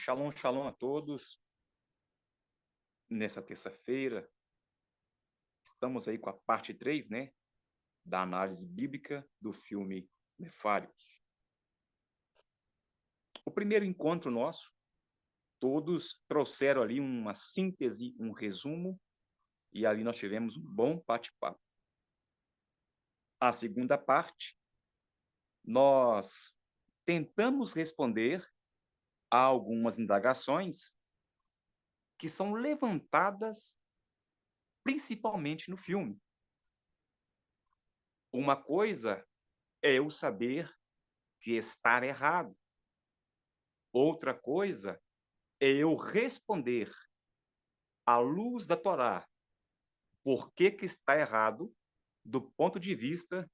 Shalom, shalom a todos. Nessa terça-feira, estamos aí com a parte 3, né, da análise bíblica do filme Nefários. O primeiro encontro nosso, todos trouxeram ali uma síntese, um resumo, e ali nós tivemos um bom bate-papo. A segunda parte, nós tentamos responder a algumas indagações que são levantadas principalmente no filme. Uma coisa é eu saber que estar errado. Outra coisa é eu responder à luz da Torá por que está errado do ponto de vista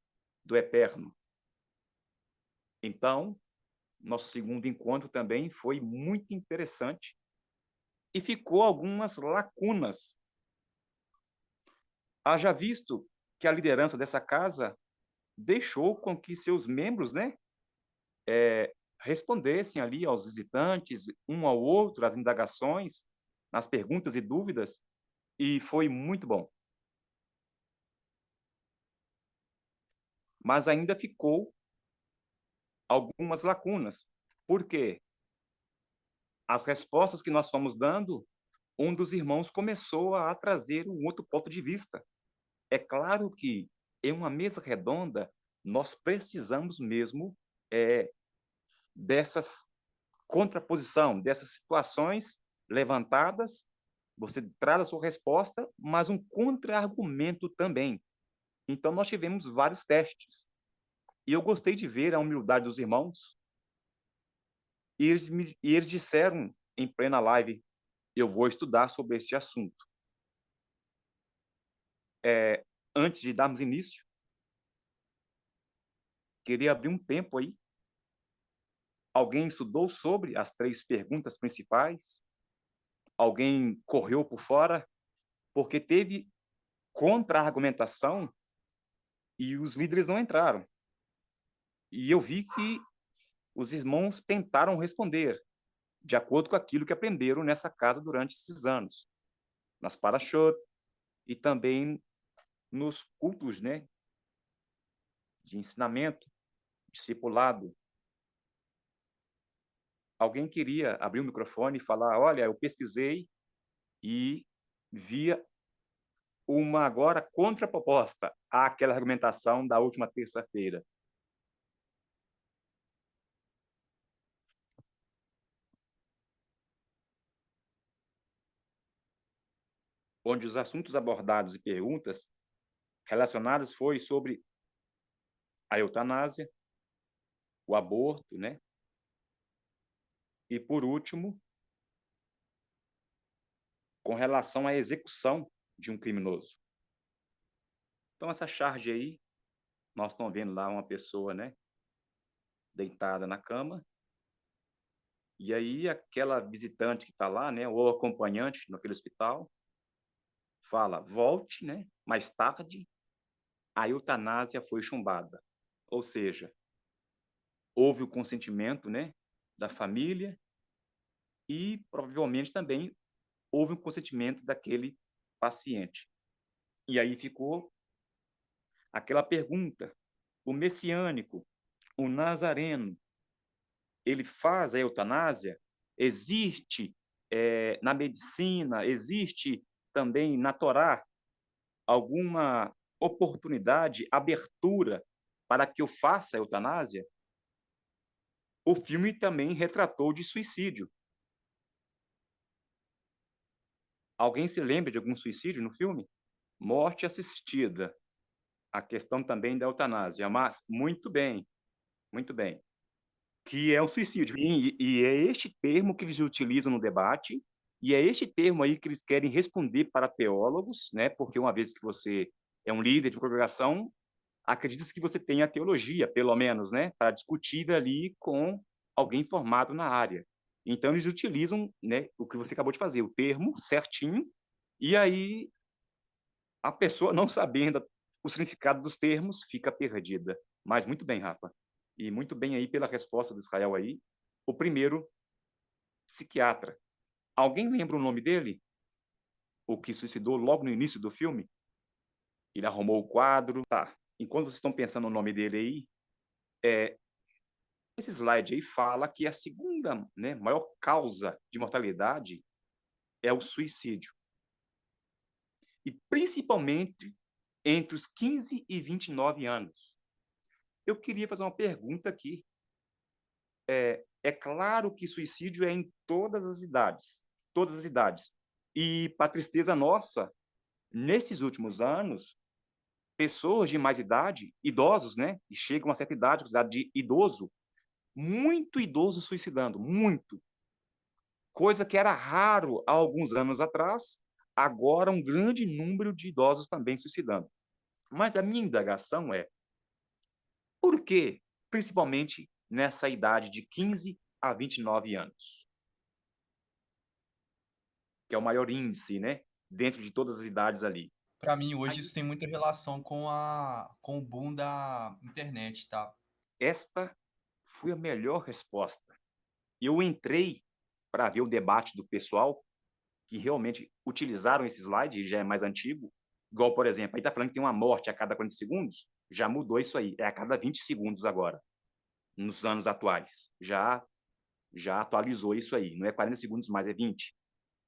do Eterno. Então, nosso segundo encontro também foi muito interessante e ficou algumas lacunas. Haja visto que a liderança dessa casa deixou com que seus membros, né, respondessem ali aos visitantes, um ao outro, as indagações, as perguntas e dúvidas, e foi muito bom. Mas ainda ficou algumas lacunas. Por quê? As respostas que nós fomos dando, um dos irmãos começou a trazer um outro ponto de vista. É claro que em uma mesa redonda, nós precisamos mesmo dessas contraposição, dessas situações levantadas, você traz a sua resposta, mas um contra-argumento também. Então, nós tivemos vários testes. E eu gostei de ver a humildade dos irmãos. E eles disseram em plena live, eu vou estudar sobre esse assunto. Antes de darmos início, queria abrir um tempo aí. Alguém estudou sobre as 3 perguntas principais? Alguém correu por fora? Porque teve contra-argumentação e os líderes não entraram. E eu vi que os irmãos tentaram responder, de acordo com aquilo que aprenderam nessa casa durante esses anos, nas parashot e também nos cultos, né, de ensinamento, discipulado. Alguém queria abrir o microfone e falar, olha, eu pesquisei e via uma agora contraproposta àquela argumentação da última terça-feira. Onde os assuntos abordados e perguntas relacionados foi sobre a eutanásia, o aborto, né? E, por último, com relação à execução de um criminoso. Então, essa charge aí, nós estamos vendo lá uma pessoa, né, deitada na cama, e aí aquela visitante que está lá, né, ou acompanhante naquele hospital, fala, volte, né, mais tarde, a eutanásia foi chumbada. Ou seja, houve o consentimento, né, da família e provavelmente também houve um consentimento daquele paciente. E aí ficou aquela pergunta, o messiânico, o nazareno, ele faz a eutanásia? Existe na medicina, existe também na Torá alguma oportunidade, abertura para que eu faça a eutanásia? O filme também retratou de suicídio. Alguém se lembra de algum suicídio no filme? Morte assistida. A questão também da eutanásia, mas muito bem, que é o suicídio. E é este termo que eles utilizam no debate, e é este termo aí que eles querem responder para teólogos, né? Porque uma vez que você é um líder de congregação, acredita-se que você tenha teologia, pelo menos, né? Para discutir ali com alguém formado na área. Então, eles utilizam, né, o que você acabou de fazer, o termo certinho, e aí a pessoa, não sabendo o significado dos termos, fica perdida. Mas muito bem, Rafa. E muito bem aí pela resposta do Israel aí. O primeiro psiquiatra. Alguém lembra o nome dele? O que suicidou logo no início do filme? Ele arrumou o quadro. Tá. Enquanto vocês estão pensando no nome dele aí, esse slide aí fala que a segunda, né, maior causa de mortalidade é o suicídio. E principalmente entre os 15 e 29 anos. Eu queria fazer uma pergunta aqui. É claro que suicídio é em todas as idades, todas as idades. E, para tristeza nossa, nesses últimos anos, pessoas de mais idade, idosos, né, que chegam a certa idade, idade de idoso, muito idoso suicidando, muito. Coisa que era raro há alguns anos atrás, agora um grande número de idosos também suicidando. Mas a minha indagação é, por que, principalmente nessa idade de 15 a 29 anos, que é o maior índice, né, dentro de todas as idades ali? Para mim, hoje, Aí, isso tem muita relação com o boom da internet, tá? esta foi a melhor resposta. Eu entrei para ver o debate do pessoal que realmente utilizaram esse slide, já é mais antigo, igual, por exemplo, aí está falando que tem uma morte a cada 40 segundos, já mudou isso aí, é a cada 20 segundos agora, nos anos atuais. Já atualizou isso aí, não é 40 segundos mais, é 20.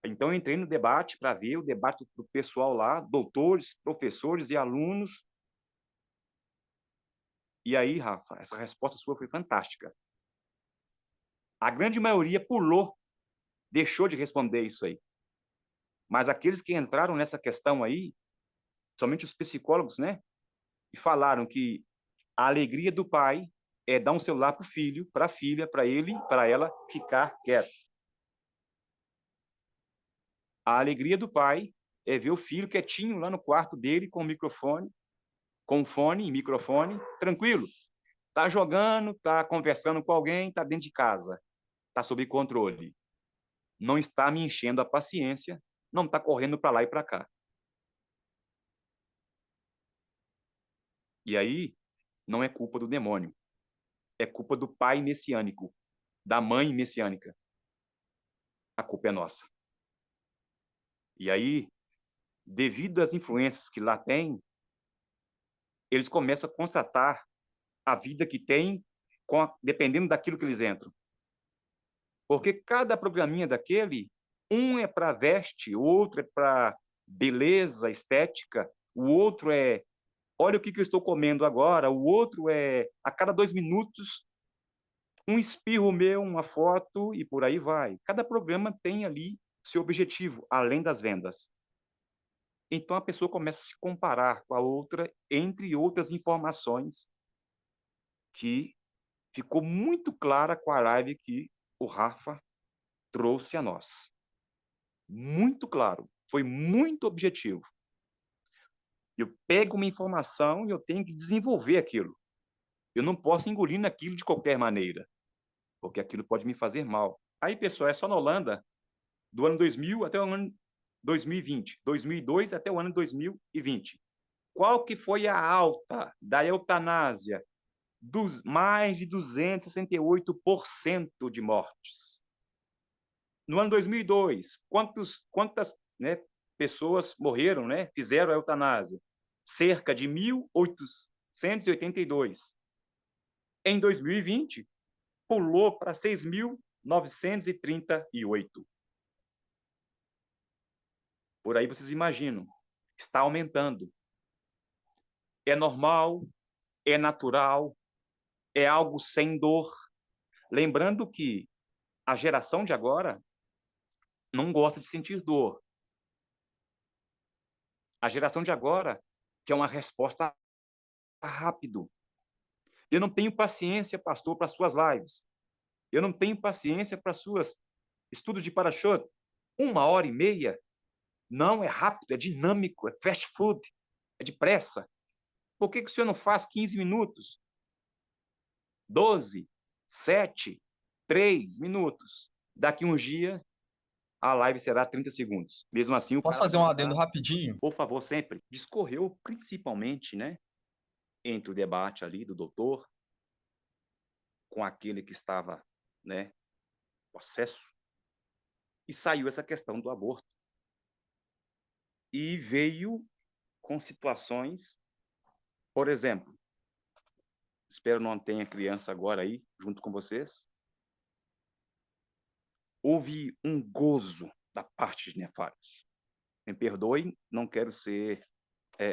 Então, eu entrei no debate para ver o debate do pessoal lá, doutores, professores e alunos. E aí, Rafa, essa resposta sua foi fantástica. A grande maioria pulou, deixou de responder isso aí. Mas aqueles que entraram nessa questão aí, somente os psicólogos, né? E falaram que a alegria do pai é dar um celular para o filho, para a filha, para ele, para ela ficar quieto. A alegria do pai é ver o filho quietinho lá no quarto dele com o microfone, com fone e microfone, tranquilo. Tá jogando, tá conversando com alguém, tá dentro de casa, tá sob controle. Não está me enchendo a paciência, não está correndo para lá e para cá. E aí, não é culpa do demônio, é culpa do pai messiânico, da mãe messiânica. A culpa é nossa. E aí, devido às influências que lá tem, eles começam a constatar a vida que tem dependendo daquilo que eles entram. Porque cada programinha daquele, um é para veste, o outro é para beleza, estética, o outro é olha o que eu estou comendo agora, o outro é a cada 2 minutos um espirro meu, uma foto e por aí vai. Cada programa tem ali seu objetivo, além das vendas. Então a pessoa começa a se comparar com a outra, entre outras informações que ficou muito clara com a live que o Rafa trouxe a nós. Muito claro, foi muito objetivo. Eu pego uma informação e eu tenho que desenvolver aquilo. Eu não posso engolir naquilo de qualquer maneira, porque aquilo pode me fazer mal. Aí, pessoal, é só na Holanda, do ano 2000 até o ano 2020, 2002 até o ano 2020. Qual que foi a alta da eutanásia? Dos mais de 268% de mortes. No ano 2002, quantas, né, pessoas morreram, né, fizeram a eutanásia? Cerca de 1.882. Em 2020, pulou para 6.938. Por aí vocês imaginam, está aumentando. É normal, é natural, é algo sem dor. Lembrando que a geração de agora não gosta de sentir dor. A geração de agora quer uma resposta rápido. Eu não tenho paciência, pastor, para suas lives. Eu não tenho paciência para suas estudos de para-choque. 1 hora e meia. Não, é rápido, é dinâmico, é fast food, é depressa. Por que o senhor não faz 15 minutos? 12, 7, 3 minutos. Daqui uns dias, a live será 30 segundos. Mesmo assim, o Posso cara vai fazer um adendo estar, rapidinho? por favor, sempre. Discorreu principalmente, né, entre o debate ali do doutor com aquele que estava, né, possesso. E saiu essa questão do aborto. E veio com situações, por exemplo, espero não tenha criança agora aí, junto com vocês, houve um gozo da parte de nefários. Me perdoem, não quero ser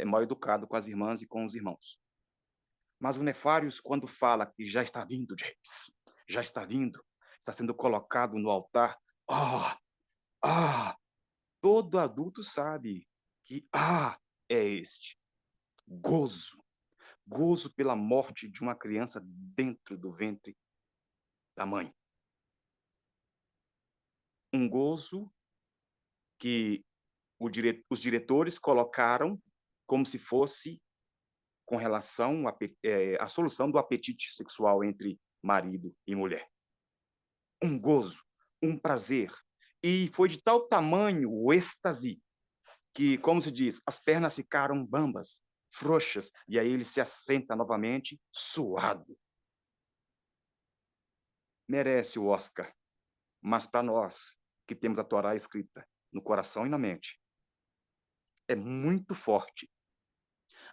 mal educado com as irmãs e com os irmãos. Mas o Nefários, quando fala que já está vindo, James, já está vindo, está sendo colocado no altar, todo adulto sabe que é este gozo, gozo pela morte de uma criança dentro do ventre da mãe. Um gozo que os diretores colocaram como se fosse com relação à solução do apetite sexual entre marido e mulher. Um gozo, um prazer. E foi de tal tamanho o êxtase que, como se diz, as pernas ficaram bambas, frouxas, e aí ele se assenta novamente, suado. Merece o Oscar, mas para nós que temos a Torá escrita no coração e na mente, é muito forte,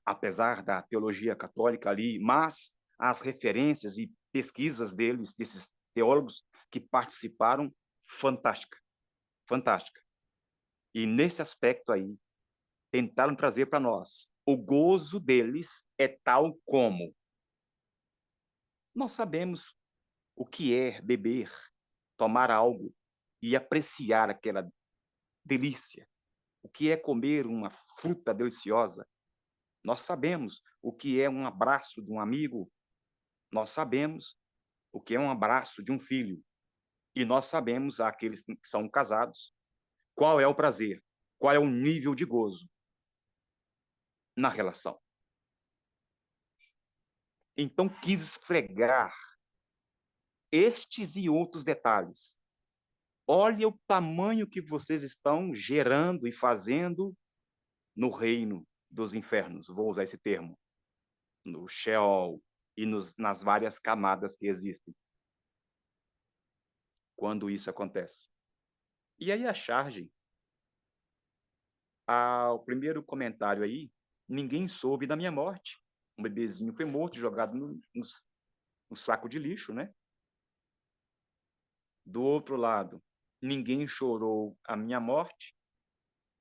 apesar da teologia católica ali, mas as referências e pesquisas deles, desses teólogos que participaram, fantástica, fantástica. E nesse aspecto aí, tentaram trazer para nós, o gozo deles é tal como nós sabemos o que é beber, tomar algo e apreciar aquela delícia, o que é comer uma fruta deliciosa. Nós sabemos o que é um abraço de um amigo, nós sabemos o que é um abraço de um filho, e nós sabemos, aqueles que são casados, qual é o prazer, qual é o nível de gozo na relação. Então, quis esfregar estes e outros detalhes. Olha o tamanho que vocês estão gerando e fazendo no reino dos infernos, vou usar esse termo, no Sheol e nas várias camadas que existem, quando isso acontece. E aí a charge, o primeiro comentário aí, ninguém soube da minha morte. Um bebezinho foi morto, jogado no saco de lixo, né? Do outro lado, ninguém chorou a minha morte,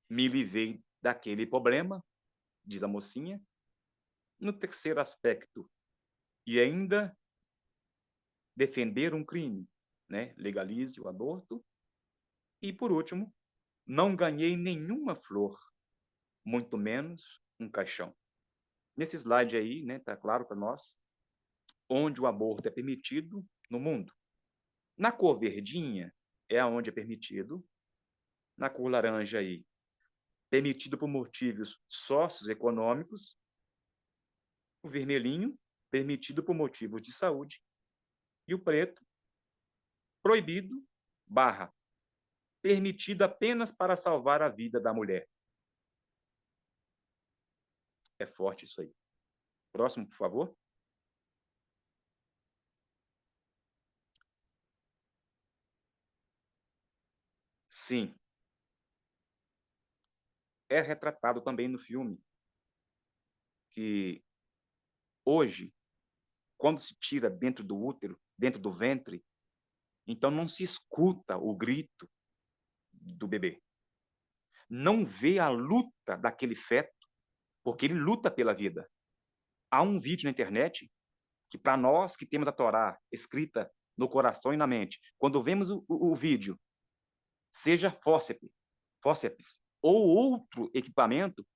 me livrei daquele problema, diz a mocinha. No terceiro aspecto, e ainda defender um crime, né? Legalize o aborto. E, por último, não ganhei nenhuma flor, muito menos um caixão. Nesse slide aí, né, tá claro para nós onde o aborto é permitido no mundo. Na cor verdinha é onde é permitido, na cor laranja aí, permitido por motivos socioeconômicos, o vermelhinho, permitido por motivos de saúde, e o preto, proibido, permitido apenas para salvar a vida da mulher. É forte isso aí. Próximo, por favor. Sim. É retratado também no filme que hoje, quando se tira dentro do útero, dentro do ventre, então não se escuta o grito do bebê. Não vê a luta daquele feto, porque ele luta pela vida. Há um vídeo na internet que, para nós que temos a Torá escrita no coração e na mente, quando vemos o vídeo, seja fórceps ou outro equipamento,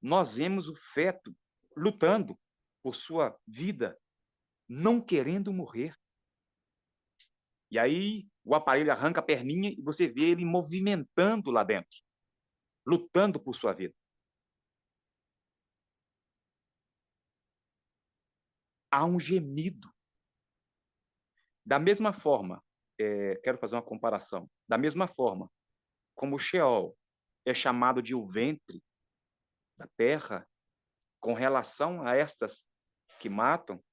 nós vemos o feto lutando por sua vida, não querendo morrer. E aí o aparelho arranca a perninha e você vê ele movimentando lá dentro, lutando por sua vida. Há um gemido. Da mesma forma, quero fazer uma comparação, da mesma forma como o Sheol é chamado de o ventre da terra, com relação a estas que matam,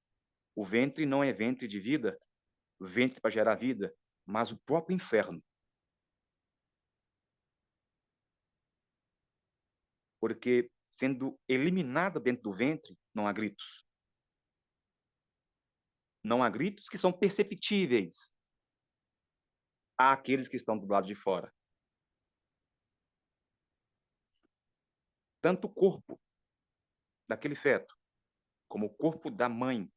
o ventre não é ventre de vida, ventre para gerar vida, mas o próprio inferno. porque sendo eliminada dentro do ventre, não há gritos. Não há gritos que são perceptíveis àqueles que estão do lado de fora. Tanto o corpo daquele feto, como o corpo da mãe,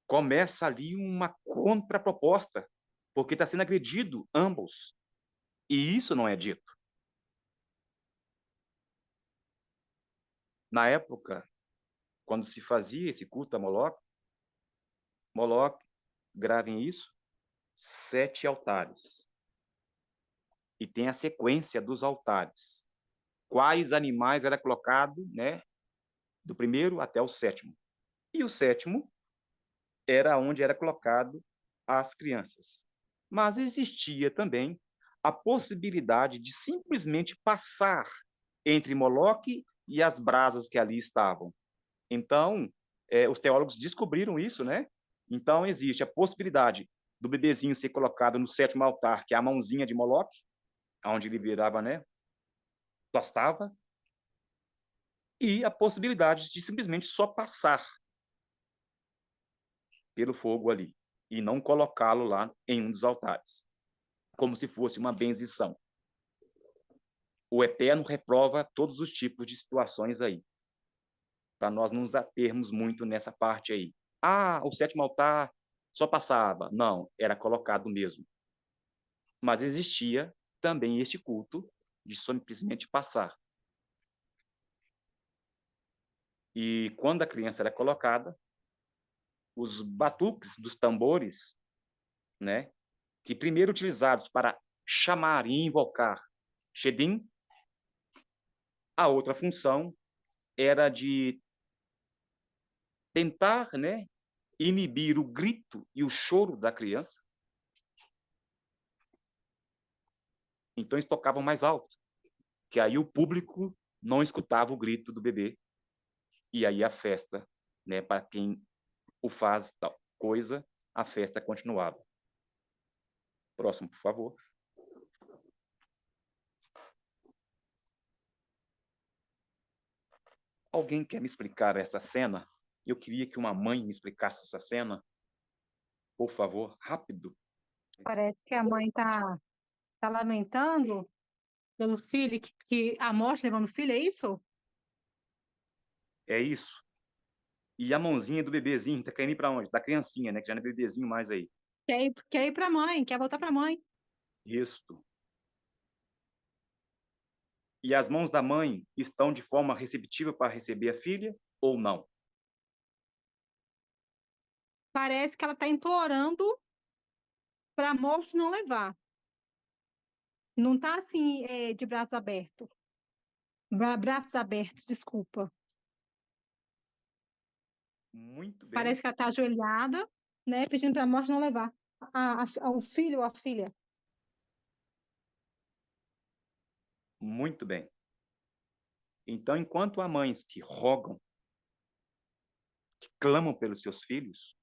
começa ali uma contraproposta, porque está sendo agredido ambos. E isso não é dito. Na época, quando se fazia esse culto a Moloque, gravem isso, 7 altares. E tem a sequência dos altares. Quais animais era colocado, né, do primeiro até o sétimo. E o sétimo era onde era colocado as crianças. Mas existia também a possibilidade de simplesmente passar entre Moloque e as brasas que ali estavam. Então, os teólogos descobriram isso, né? Então, existe a possibilidade do bebezinho ser colocado no sétimo altar, que é a mãozinha de Moloque, onde ele virava, né? Tostava, e a possibilidade de simplesmente só passar pelo fogo ali e não colocá-lo lá em um dos altares, como se fosse uma benzição. O Eterno reprova todos os tipos de situações aí, para nós não nos atermos muito nessa parte aí. Ah, o sétimo altar só passava. Não, era colocado mesmo. Mas existia também este culto de simplesmente passar. E quando a criança era colocada, os batuques dos tambores, né, que primeiro utilizados para chamar e invocar Shedim, a outra função era de tentar, né, inibir o grito e o choro da criança. Então eles tocavam mais alto, que aí o público não escutava o grito do bebê. E aí a festa, né, para quem o faz tal coisa, a festa continuava. Próximo, por favor. Alguém quer me explicar essa cena? Eu queria que uma mãe me explicasse essa cena. Por favor, rápido. Parece que a mãe tá lamentando pelo filho, que a morte levando o filho, é isso? É isso. E a mãozinha do bebezinho tá caindo para onde? Da criancinha, né? Que já não é bebezinho mais aí. Quer ir para a mãe, quer voltar para a mãe. Isto. E as mãos da mãe estão de forma receptiva para receber a filha ou não? Parece que ela está implorando para a morte não levar. Não está assim, de braços abertos. Braços abertos, desculpa. Muito bem, Parece que ela está ajoelhada, né, pedindo para a morte não levar o filho ou a filha. muito bem. Então, enquanto há mães que rogam, que clamam pelos seus filhos,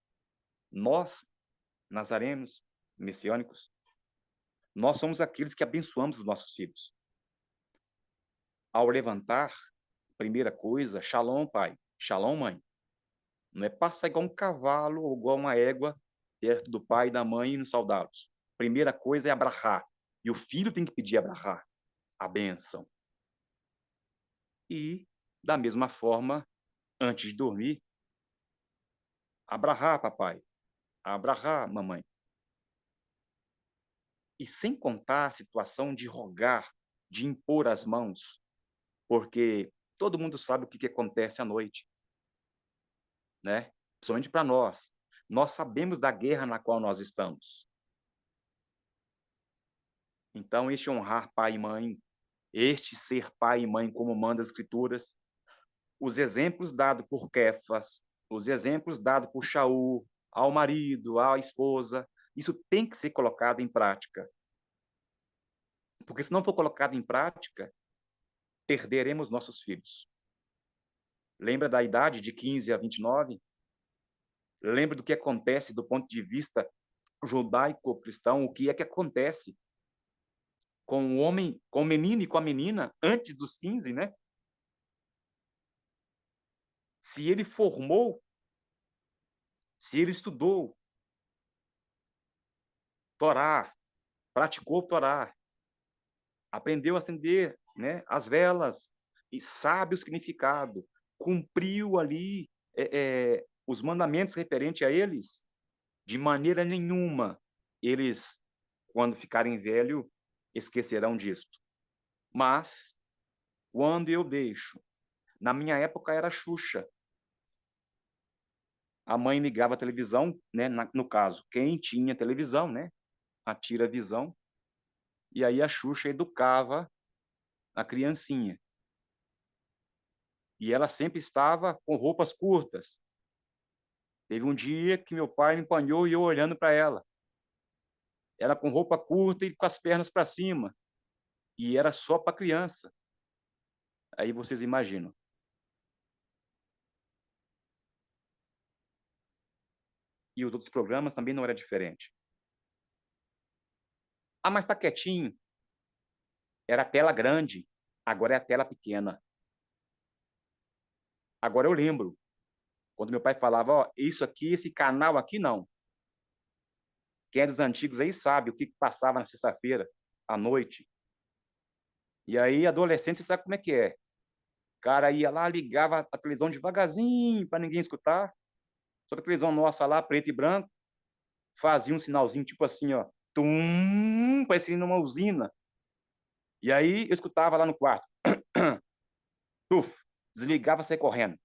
nós, nazarenos, messiânicos, nós somos aqueles que abençoamos os nossos filhos. Ao levantar, primeira coisa, shalom, pai, shalom, mãe. Não é passar igual um cavalo ou igual uma égua perto do pai e da mãe e nos saudá-los. Primeira coisa é abrahar. E o filho tem que pedir abrahar, a bênção. E, da mesma forma, antes de dormir, abrahar, papai, abrahar, mamãe. E sem contar a situação de rogar, de impor as mãos, porque todo mundo sabe o que acontece à noite, né? Principalmente para nós. Nós sabemos da guerra na qual nós estamos. Então, este honrar pai e mãe, este ser pai e mãe, como manda as Escrituras, os exemplos dados por Kefas, os exemplos dados por Shaul, ao marido, à esposa, isso tem que ser colocado em prática. Porque se não for colocado em prática, perderemos nossos filhos. Lembra da idade de 15 a 29? Lembra do que acontece do ponto de vista judaico-cristão? O que é que acontece com o homem, com o menino e com a menina antes dos 15, né? se ele formou, se ele estudou Torá, praticou Torá, aprendeu a acender, né, as velas e sabe o significado, cumpriu ali os mandamentos referentes a eles, de maneira nenhuma eles, quando ficarem velho, esquecerão disto. Mas, quando eu deixo, na minha época era Xuxa, a mãe ligava a televisão, né, no caso, quem tinha televisão, né, a tira-visão, e aí a Xuxa educava a criancinha. E ela sempre estava com roupas curtas. Teve um dia que meu pai me apanhou e eu olhando para ela. Ela com roupa curta e com as pernas para cima. E era só para criança. Aí vocês imaginam. E os outros programas também não era diferente. Ah, mas tá quietinho. Era a tela grande, agora é a tela pequena. Agora eu lembro, quando meu pai falava, ó, isso aqui, esse canal aqui não. Quem é dos antigos aí sabe o que passava na sexta-feira, à noite. E aí, adolescente, você sabe como é que é. O cara ia lá, ligava a televisão devagarzinho para ninguém escutar. Só que a televisão nossa lá, preto e branco, fazia um sinalzinho tipo assim, ó. Tum, parecia numa usina. E aí eu escutava lá no quarto. Tuf, desligava, saia correndo.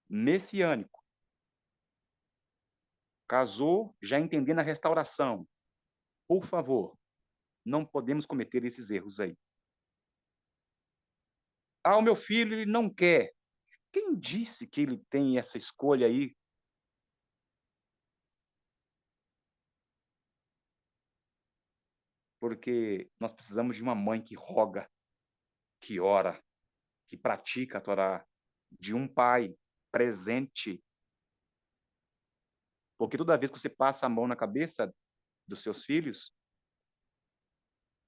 Messiânico. Casou, já entendendo a restauração. Por favor, não podemos cometer esses erros aí. Ah, o meu filho ele não quer. Quem disse que ele tem essa escolha aí? Porque nós precisamos de uma mãe que roga, que ora, que pratica a Torá, de um pai presente. Porque toda vez que você passa a mão na cabeça dos seus filhos,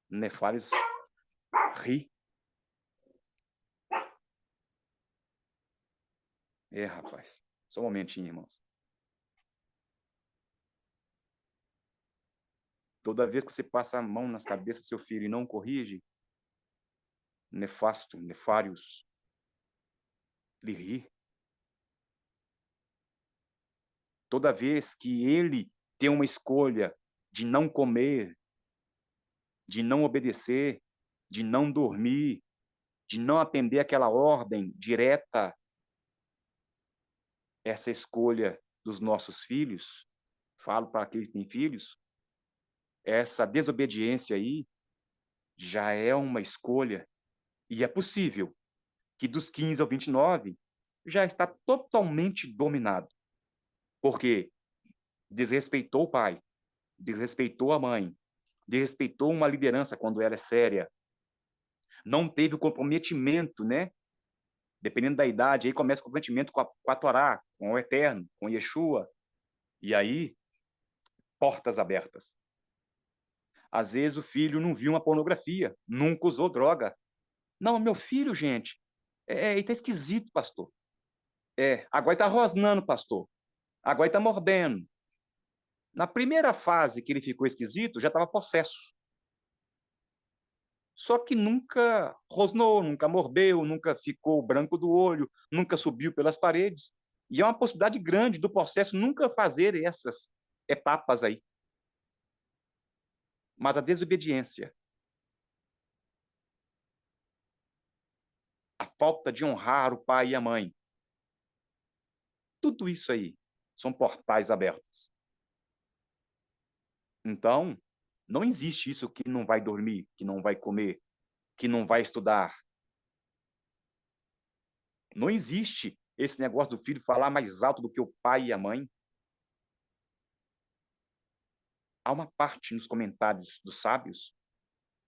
Nefários ri. É, rapaz. Só um momentinho, irmãos. Toda vez que você passa a mão nas cabeças do seu filho e não corrige, nefasto, nefários, ele ri. Toda vez que ele tem uma escolha de não comer, de não obedecer, de não dormir, de não atender aquela ordem direta, essa escolha dos nossos filhos, falo para aqueles que têm filhos, essa desobediência aí já é uma escolha e é possível que dos 15 ao 29 já está totalmente dominado, porque desrespeitou o pai, desrespeitou a mãe, desrespeitou uma liderança quando ela é séria, não teve o comprometimento, né? Dependendo da idade, aí começa o comprometimento com a Torá, com o Eterno, com Yeshua, e aí, portas abertas. Às vezes o filho não viu uma pornografia, nunca usou droga. Não, meu filho, gente, ele tá esquisito, pastor. Agora ele tá rosnando, pastor. Agora ele tá mordendo. Na primeira fase que ele ficou esquisito, já estava possesso. Só que nunca rosnou, nunca mordeu, nunca ficou branco do olho, nunca subiu pelas paredes. E é uma possibilidade grande do processo nunca fazer essas etapas aí. Mas a desobediência, a falta de honrar o pai e a mãe, tudo isso aí são portais abertos. Então, não existe isso que não vai dormir, que não vai comer, que não vai estudar. Não existe esse negócio do filho falar mais alto do que o pai e a mãe. Há uma parte nos comentários dos sábios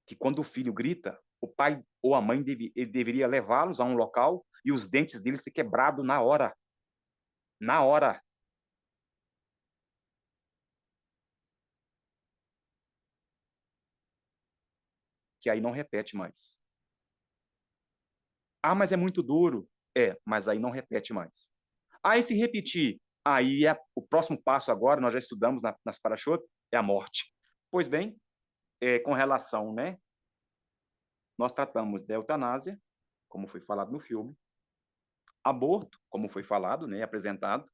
que quando o filho grita, o pai ou a mãe ele deveria levá-los a um local e os dentes deles ser quebrados na hora. Na hora. que aí não repete mais. Ah, mas é muito duro. Mas aí não repete mais. Aí se repetir, aí o próximo passo agora, nós já estudamos nas Parashot, é a morte. Pois bem, com relação, né, nós tratamos da eutanásia, como foi falado no filme, aborto, como foi falado, né, apresentado,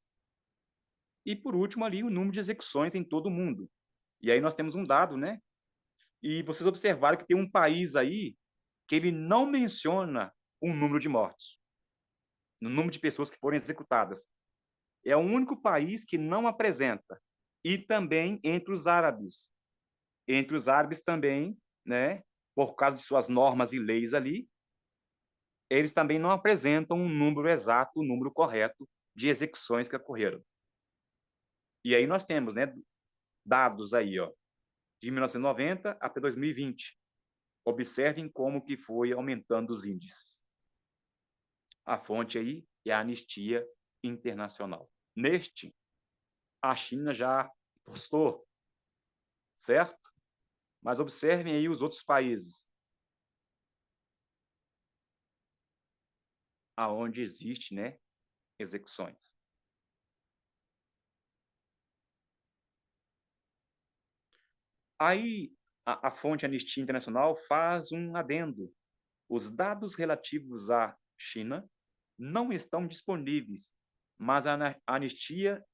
e por último ali o número de execuções em todo o mundo. E aí nós temos um dado, né? E vocês observaram que tem um país aí que ele não menciona o número de mortos, o número de pessoas que foram executadas. É o único país que não apresenta. E também entre os árabes. Entre os árabes também, né, por causa de suas normas e leis ali, eles também não apresentam um número exato, o número correto de execuções que ocorreram. E aí nós temos, né, dados aí, ó, de 1990 até 2020. Observem como que foi aumentando os índices. A fonte aí é a Anistia Internacional. Neste, a China já postou, certo? Mas observem aí os outros países aonde existe, né, execuções. Aí a fonte Anistia Internacional faz um adendo. Os dados relativos à China não estão disponíveis, mas a Anistia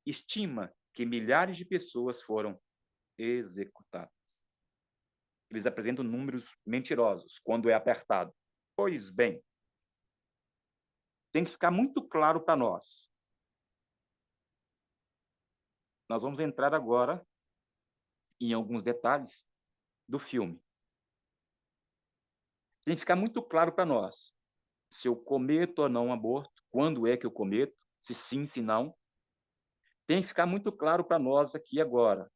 estima que milhares de pessoas foram executadas. Eles apresentam números mentirosos quando é apertado. Pois bem, tem que ficar muito claro para nós. Nós vamos entrar agora em alguns detalhes do filme. Tem que ficar muito claro para nós se eu cometo ou não um aborto, quando é que eu cometo, se sim, se não. Tem que ficar muito claro para nós aqui agora.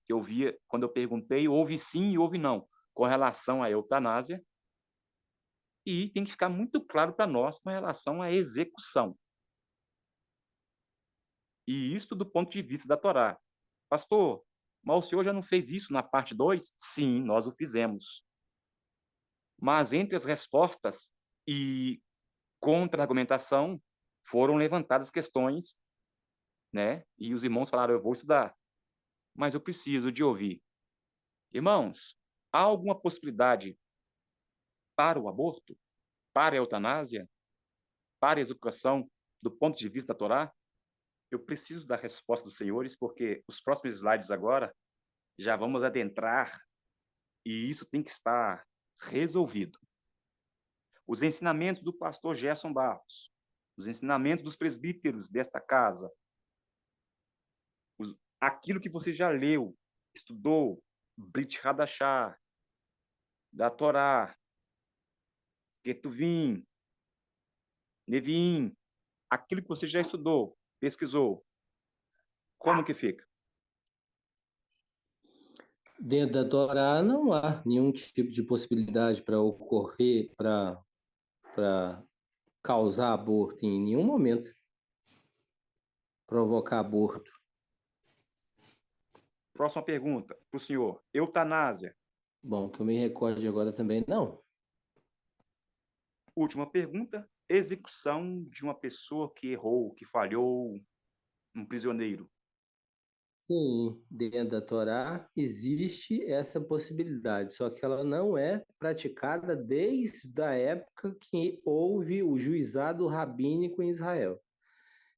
Que eu via, quando eu perguntei, houve sim e houve não, com relação à eutanásia. E tem que ficar muito claro para nós com relação à execução. E isso do ponto de vista da Torá. Pastor, mas o senhor já não fez isso na parte 2? Sim, nós o fizemos. Mas entre as respostas e contra-argumentação foram levantadas questões, né? E os irmãos falaram, eu vou estudar, mas eu preciso de ouvir. Irmãos, há alguma possibilidade para o aborto, para a eutanásia, para a execução do ponto de vista da Torá? Eu preciso da resposta dos senhores, porque os próximos slides agora já vamos adentrar e isso tem que estar resolvido. Os ensinamentos do pastor Gerson Barros, os ensinamentos dos presbíteros desta casa, aquilo que você já leu, estudou, Brit Hadashah, da Torá, Ketuvim, Neviim, aquilo que você já estudou, pesquisou, como que fica? Dentro da Torá não há nenhum tipo de possibilidade para ocorrer, para causar aborto em nenhum momento, provocar aborto. Próxima pergunta para o senhor. Eutanásia. Bom, que eu me recorde agora também, não. Última pergunta. Execução de uma pessoa que errou, que falhou, um prisioneiro. Sim, dentro da Torá existe essa possibilidade, só que ela não é praticada desde a época que houve o juizado rabínico em Israel.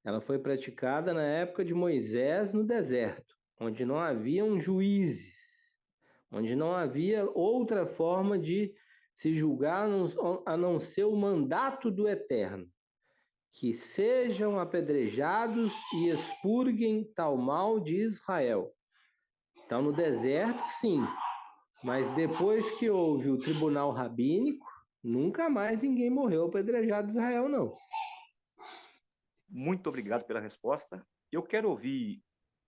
Ela foi praticada na época de Moisés no deserto, onde não haviam juízes, onde não havia outra forma de se julgar a não ser o mandato do Eterno, que sejam apedrejados e expurguem tal mal de Israel. Então, no deserto, sim, mas depois que houve o tribunal rabínico, nunca mais ninguém morreu apedrejado de Israel, não. Muito obrigado pela resposta. Eu quero ouvir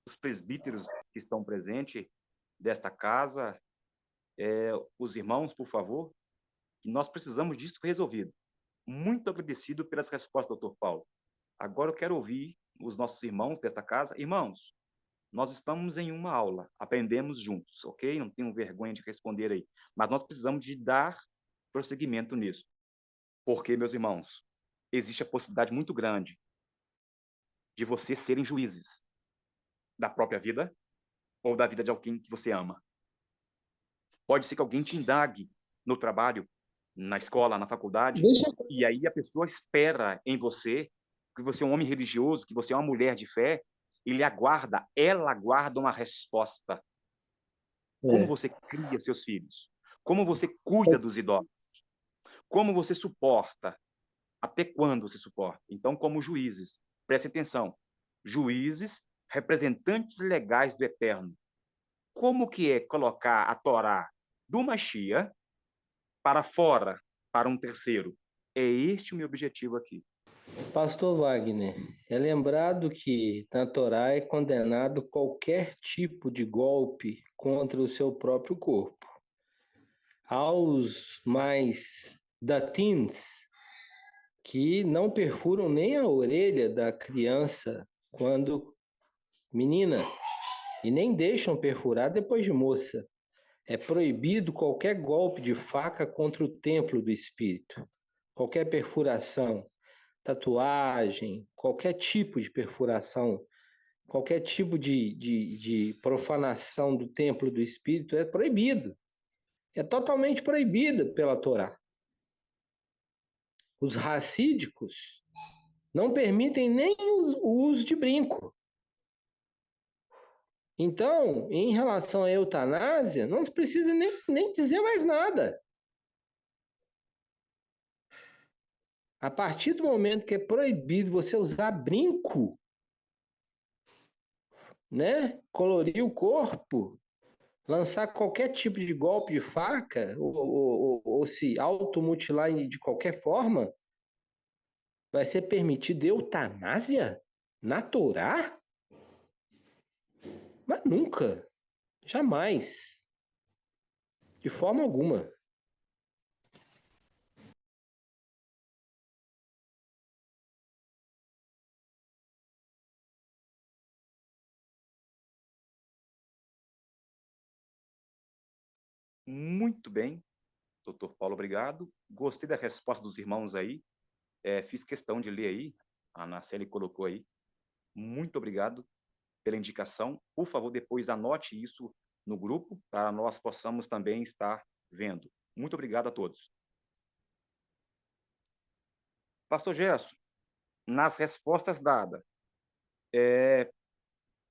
os presbíteros que estão presentes desta casa, os irmãos, por favor, que nós precisamos disso resolvido. Muito agradecido pelas respostas, doutor Paulo. Agora eu quero ouvir os nossos irmãos desta casa. Irmãos, Nós estamos em uma aula, aprendemos juntos, ok? Não tenho vergonha de responder aí. Mas nós precisamos de dar prosseguimento nisso. Porque, meus irmãos, existe a possibilidade muito grande de vocês serem juízes da própria vida ou da vida de alguém que você ama. Pode ser que alguém te indague no trabalho, na escola, na faculdade, e aí a pessoa espera em você que você é um homem religioso, que você é uma mulher de fé, ela aguarda uma resposta. Como você cria seus filhos? Como você cuida dos idosos? Como você suporta? Até quando você suporta? Então, como juízes, prestem atenção. Juízes, representantes legais do Eterno. Como que é colocar a Torá do Mashiach para fora, para um terceiro? É este o meu objetivo aqui. Pastor Wagner, é lembrado que na Torá é condenado qualquer tipo de golpe contra o seu próprio corpo. Aos mais datins, que não perfuram nem a orelha da criança quando menina, e nem deixam perfurar depois de moça. É proibido qualquer golpe de faca contra o templo do espírito, qualquer perfuração, tatuagem, qualquer tipo de perfuração, qualquer tipo de profanação do templo do espírito é proibido. É totalmente proibido pela Torá. Os racídicos não permitem nem o uso de brinco. Então, em relação à eutanásia, não se precisa nem dizer mais nada. A partir do momento que é proibido você usar brinco, né? Colorir o corpo, lançar qualquer tipo de golpe de faca, ou se automutilar de qualquer forma, vai ser permitido eutanásia? Na Torá? Mas nunca. Jamais. De forma alguma. Muito bem, doutor Paulo, obrigado. Gostei da resposta dos irmãos aí. Fiz questão de ler aí. A Naceli colocou aí. Muito obrigado pela indicação. Por favor, depois anote isso no grupo, para nós possamos também estar vendo. Muito obrigado a todos. Pastor Gerson, nas respostas dadas,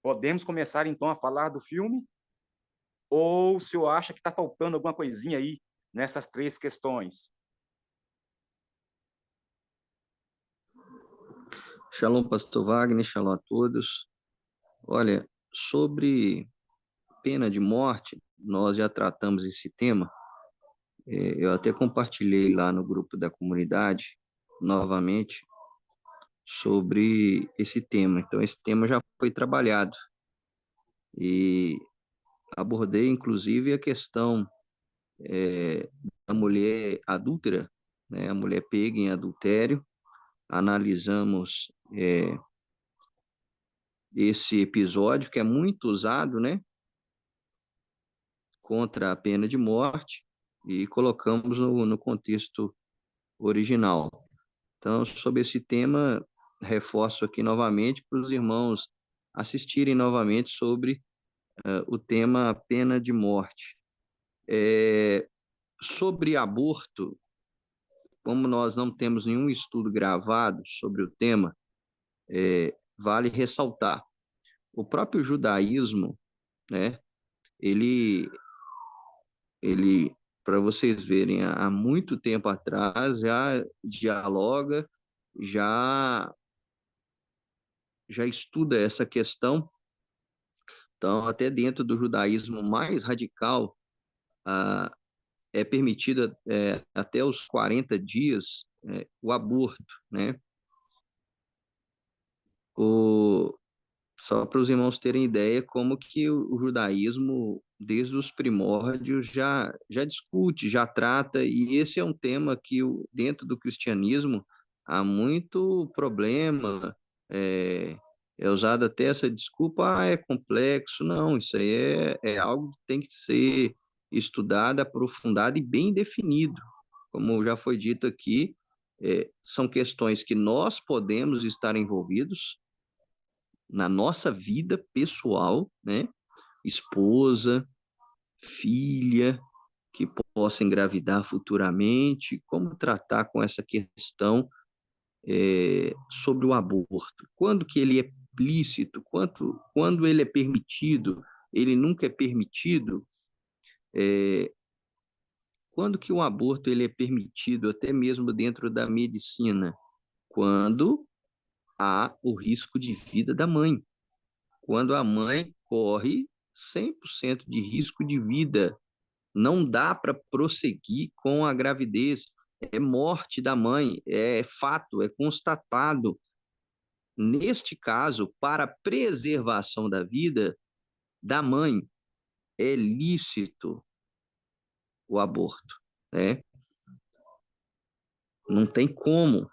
podemos começar então a falar do filme? Ou o senhor acha que está faltando alguma coisinha aí nessas 3 questões? Shalom, pastor Wagner, shalom a todos. Olha, sobre pena de morte, nós já tratamos esse tema. Eu até compartilhei lá no grupo da comunidade, novamente, sobre esse tema. Então, esse tema já foi trabalhado. E abordei, inclusive, a questão da mulher adúltera, né? A mulher pega em adultério. Analisamos esse episódio, que é muito usado, né, contra a pena de morte, e colocamos no contexto original. Então, sobre esse tema, reforço aqui novamente para os irmãos assistirem novamente sobre o tema pena de morte. Sobre aborto, como nós não temos nenhum estudo gravado sobre o tema, vale ressaltar. O próprio judaísmo, né, ele para vocês verem, há muito tempo atrás já dialoga, já estuda essa questão. Então, até dentro do judaísmo mais radical, é permitido até os 40 dias o aborto, né? Só para os irmãos terem ideia como que o judaísmo, desde os primórdios, já discute, já trata, e esse é um tema que dentro do cristianismo há muito problema, É usada até essa desculpa, é complexo. Não, isso aí é algo que tem que ser estudado, aprofundado e bem definido. Como já foi dito aqui, são questões que nós podemos estar envolvidos na nossa vida pessoal, né? Esposa, filha, que possa engravidar futuramente, como tratar com essa questão sobre o aborto. Quando que ele é lícito, quando ele é permitido, ele nunca é permitido. Quando que o aborto ele é permitido, até mesmo dentro da medicina? Quando há o risco de vida da mãe. Quando a mãe corre 100% de risco de vida, não dá para prosseguir com a gravidez. É morte da mãe, é fato, é constatado. Neste caso, para preservação da vida da mãe, é lícito o aborto, né? Não tem como,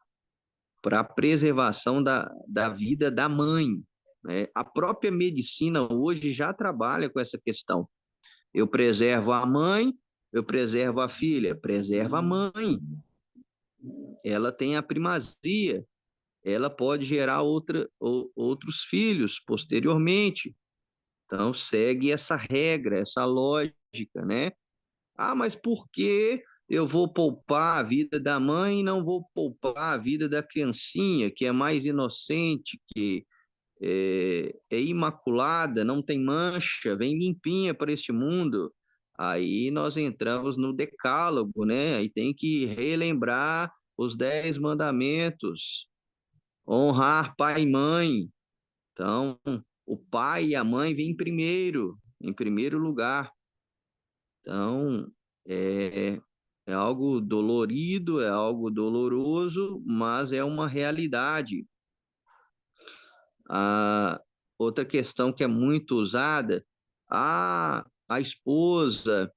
para a preservação da vida da mãe, né? A própria medicina hoje já trabalha com essa questão. Eu preservo a mãe, eu preservo a filha, preserva a mãe. Ela tem a primazia, ela pode gerar outros filhos posteriormente. Então, segue essa regra, essa lógica, né? Ah, mas por que eu vou poupar a vida da mãe e não vou poupar a vida da criancinha, que é mais inocente, que é imaculada, não tem mancha, vem limpinha para este mundo? Aí nós entramos no decálogo, né? Aí tem que relembrar os 10 mandamentos, honrar pai e mãe. Então, o pai e a mãe vêm em primeiro lugar. Então, é, é algo dolorido, é algo doloroso, mas é uma realidade. A outra questão que é muito usada, a esposa,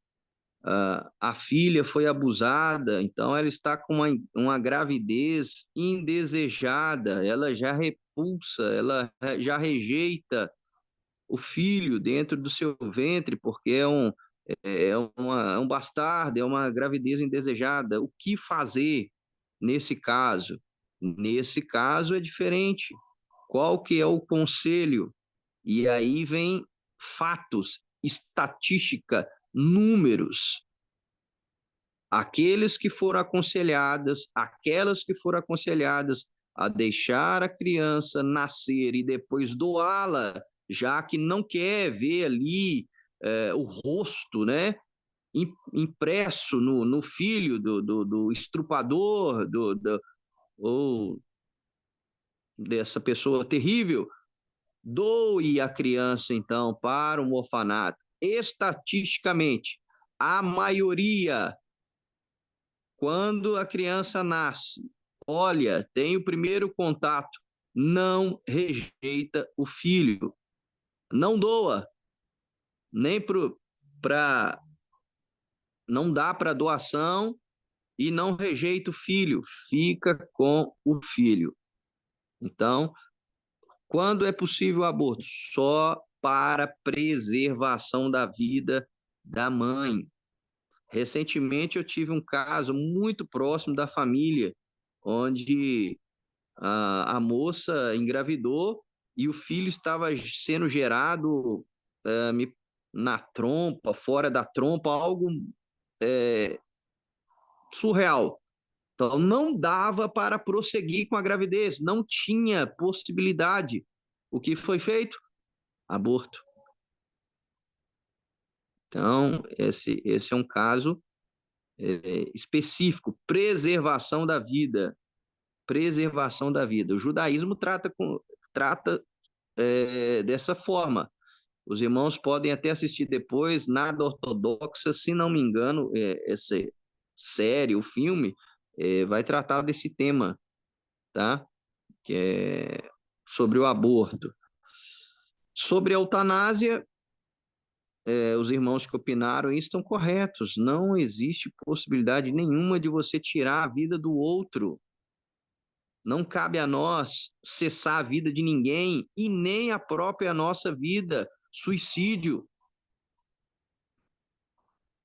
a filha foi abusada, então ela está com uma gravidez indesejada, ela já repulsa, ela já rejeita o filho dentro do seu ventre, porque é um bastardo, é uma gravidez indesejada. O que fazer nesse caso? Nesse caso é diferente. Qual que é o conselho? E aí vem fatos, estatística, números. Aqueles que foram aconselhadas, aquelas que foram aconselhadas a deixar a criança nascer e depois doá-la, já que não quer ver ali o rosto, né, impresso no filho do estrupador, ou dessa pessoa terrível, doe a criança, então, para um orfanato. Estatisticamente, a maioria, quando a criança nasce, olha, tem o primeiro contato, não rejeita o filho, não doa, nem para não dá para doação e não rejeita o filho, fica com o filho. Então, quando é possível o aborto? Só para preservação da vida da mãe. Recentemente eu tive um caso muito próximo da família, onde a moça engravidou e o filho estava sendo gerado na trompa, fora da trompa, algo surreal. Então, não dava para prosseguir com a gravidez, não tinha possibilidade. O que foi feito? Aborto. Então, esse é um caso específico, preservação da vida. Preservação da vida. O judaísmo trata dessa forma. Os irmãos podem até assistir depois, Nada Ortodoxa, se não me engano, essa série, o filme, vai tratar desse tema, tá? Que é sobre o aborto. Sobre a eutanásia, os irmãos que opinaram estão corretos. Não existe possibilidade nenhuma de você tirar a vida do outro. Não cabe a nós cessar a vida de ninguém e nem a própria nossa vida. Suicídio.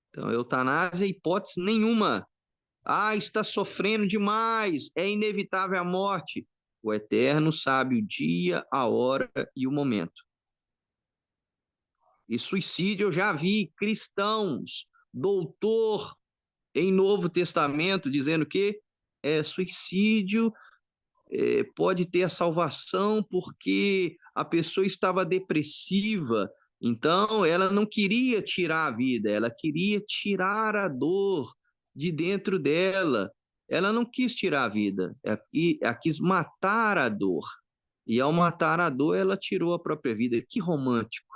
Então, eutanásia é hipótese nenhuma. Ah, está sofrendo demais, é inevitável a morte. O Eterno sabe o dia, a hora e o momento. E suicídio eu já vi cristãos, doutor em Novo Testamento, dizendo que suicídio pode ter a salvação porque a pessoa estava depressiva, então ela não queria tirar a vida, ela queria tirar a dor de dentro dela. Ela não quis tirar a vida, ela quis matar a dor. E ao matar a dor, ela tirou a própria vida. Que romântico,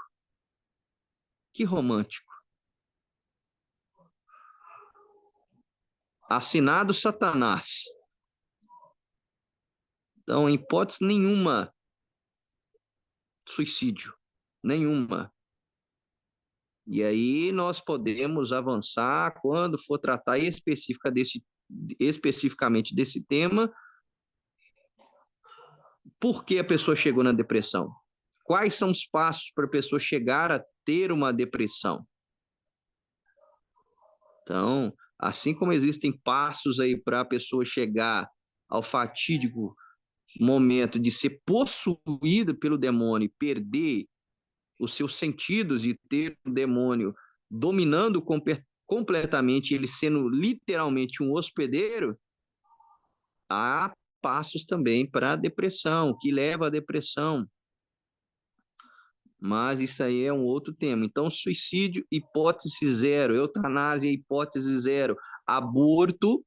que romântico. Assinado Satanás. Então, em hipótese nenhuma, suicídio. Nenhuma. E aí nós podemos avançar quando for tratar especificamente desse tema. Por que a pessoa chegou na depressão? Quais são os passos para a pessoa chegar a ter uma depressão? Então, assim como existem passos aí para a pessoa chegar ao fatídico momento de ser possuída pelo demônio e perder os seus sentidos e ter o demônio dominando completamente, ele sendo literalmente um hospedeiro, há passos também para a depressão, que leva à depressão. Mas isso aí é um outro tema. Então, suicídio, hipótese zero. Eutanásia, hipótese zero. Aborto,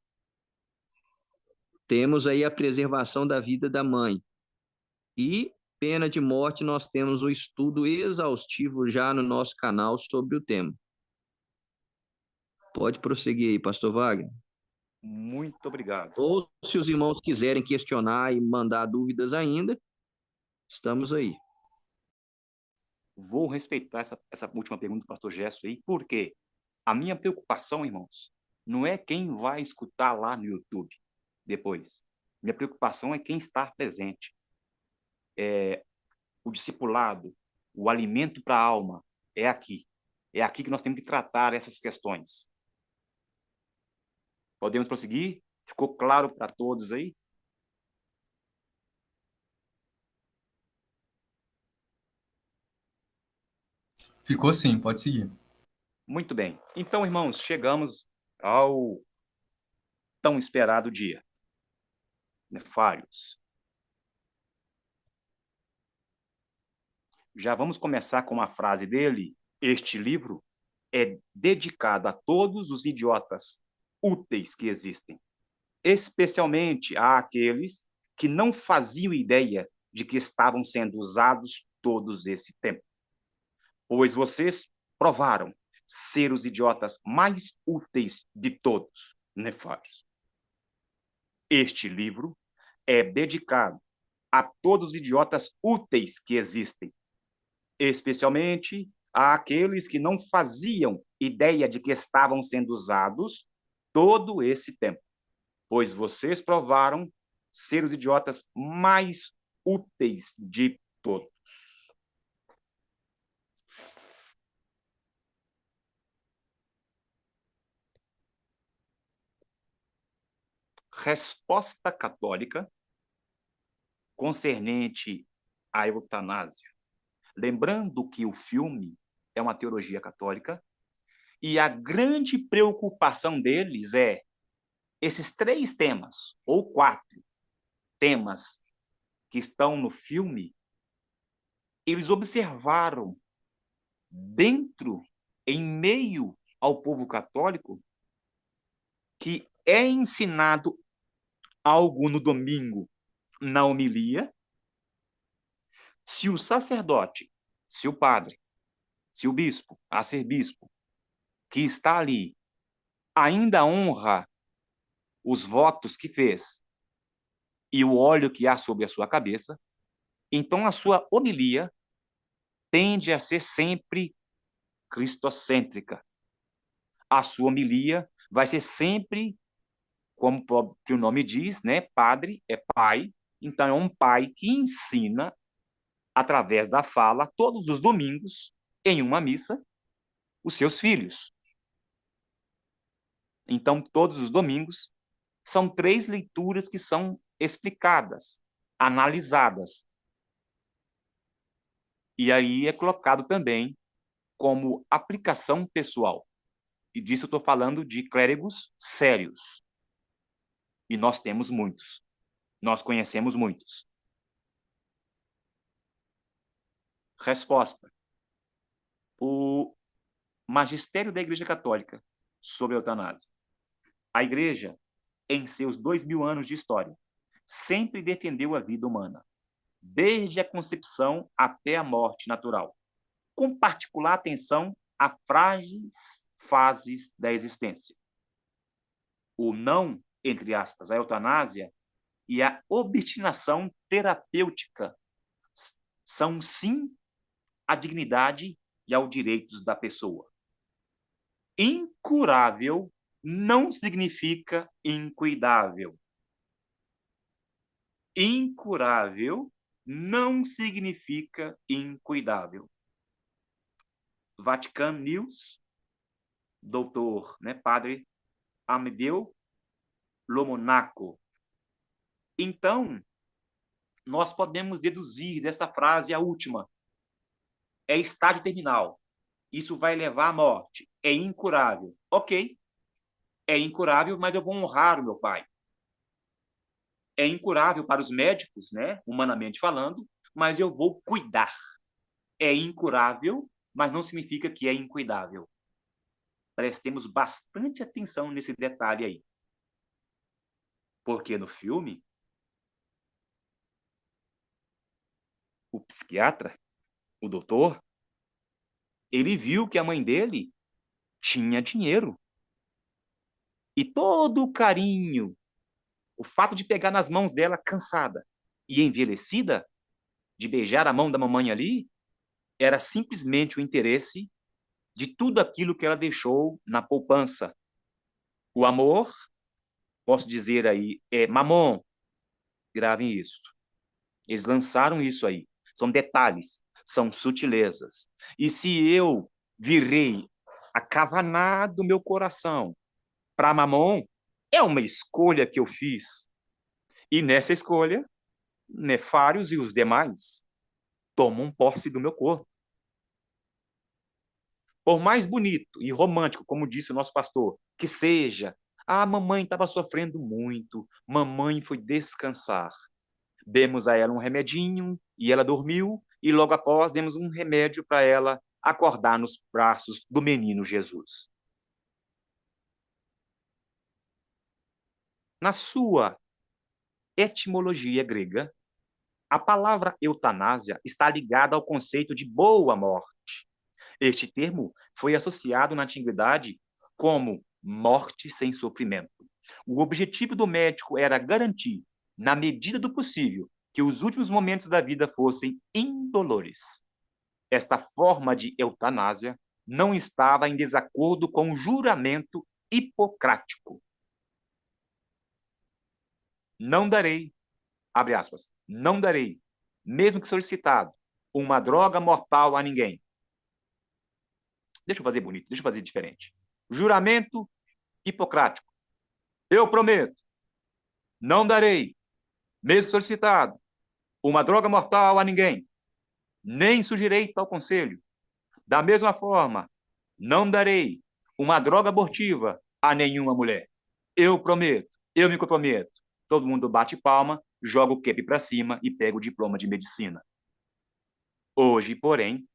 temos aí a preservação da vida da mãe. E pena de morte, nós temos um estudo exaustivo já no nosso canal sobre o tema. Pode prosseguir aí, pastor Wagner. Muito obrigado. Ou se os irmãos quiserem questionar e mandar dúvidas ainda, estamos aí. Vou respeitar essa última pergunta do pastor Gesso aí, porque a minha preocupação, irmãos, não é quem vai escutar lá no YouTube depois. Minha preocupação é quem está presente. O discipulado, o alimento para a alma, é aqui. É aqui que nós temos que tratar essas questões. Podemos prosseguir? Ficou claro para todos aí? Ficou sim, pode seguir. Muito bem. Então, irmãos, chegamos ao tão esperado dia. Nefários. Já vamos começar com uma frase dele. Este livro é dedicado a todos os idiotas úteis que existem, especialmente àqueles que não faziam ideia de que estavam sendo usados todos esse tempo. Pois vocês provaram ser os idiotas mais úteis de todos, nefários. Este livro é dedicado a todos os idiotas úteis que existem, especialmente àqueles que não faziam ideia de que estavam sendo usados todo esse tempo, pois vocês provaram ser os idiotas mais úteis de todos. Resposta católica concernente à eutanásia. Lembrando que o filme é uma teologia católica e a grande preocupação deles é esses 3 temas, ou 4 temas que estão no filme, eles observaram dentro, em meio ao povo católico, que é ensinado algo no domingo, na homilia. Se o sacerdote, se o padre, se o bispo, arcebispo, que está ali, ainda honra os votos que fez e o óleo que há sobre a sua cabeça, então a sua homilia tende a ser sempre cristocêntrica. A sua homilia vai ser sempre como o próprio nome diz, né? Padre é pai, então é um pai que ensina através da fala todos os domingos em uma missa os seus filhos. Então, todos os domingos são 3 leituras que são explicadas, analisadas. E aí é colocado também como aplicação pessoal. E disso eu estou falando de clérigos sérios. E nós temos muitos. Nós conhecemos muitos. Resposta. O magistério da Igreja Católica sobre a eutanásia. A Igreja, em seus 2000 anos de história, sempre defendeu a vida humana, desde a concepção até a morte natural, com particular atenção a frágeis fases da existência. O não, entre aspas, a eutanásia e a obstinação terapêutica são, sim, à dignidade e aos direitos da pessoa. Incurável não significa incuidável. Incurável não significa incuidável. Vatican News, doutor, né, padre Amedeo Lomonaco. Então, nós podemos deduzir dessa frase a última. É estágio terminal. Isso vai levar à morte. É incurável. Ok. É incurável, mas eu vou honrar o meu pai. É incurável para os médicos, né, humanamente falando, mas eu vou cuidar. É incurável, mas não significa que é incuidável. Prestemos bastante atenção nesse detalhe aí. Porque no filme, o psiquiatra, o doutor, ele viu que a mãe dele tinha dinheiro. E todo o carinho, o fato de pegar nas mãos dela cansada e envelhecida, de beijar a mão da mamãe ali, era simplesmente o interesse de tudo aquilo que ela deixou na poupança. O amor, posso dizer aí, é mamon. Gravem isso. Eles lançaram isso aí. São detalhes, são sutilezas. E se eu virei a cavaná do meu coração para mamon, é uma escolha que eu fiz. E nessa escolha, Nefários e os demais tomam posse do meu corpo. Por mais bonito e romântico, como disse o nosso pastor, que seja, a mamãe estava sofrendo muito, mamãe foi descansar. Demos a ela um remedinho e ela dormiu, e logo após demos um remédio para ela acordar nos braços do menino Jesus. Na sua etimologia grega, a palavra eutanásia está ligada ao conceito de boa morte. Este termo foi associado na antiguidade como morte sem sofrimento. O objetivo do médico era garantir, na medida do possível, que os últimos momentos da vida fossem indolores. Esta forma de eutanásia não estava em desacordo com o juramento hipocrático. Não darei, abre aspas, não darei, mesmo que solicitado, uma droga mortal a ninguém. Deixa eu fazer bonito, deixa eu fazer diferente. Juramento hipocrático. Eu prometo, não darei, mesmo solicitado, uma droga mortal a ninguém, nem sugerirei tal conselho. Da mesma forma, não darei uma droga abortiva a nenhuma mulher. Eu prometo, eu me comprometo. Todo mundo bate palma, joga o cape para cima e pega o diploma de medicina. Hoje, porém,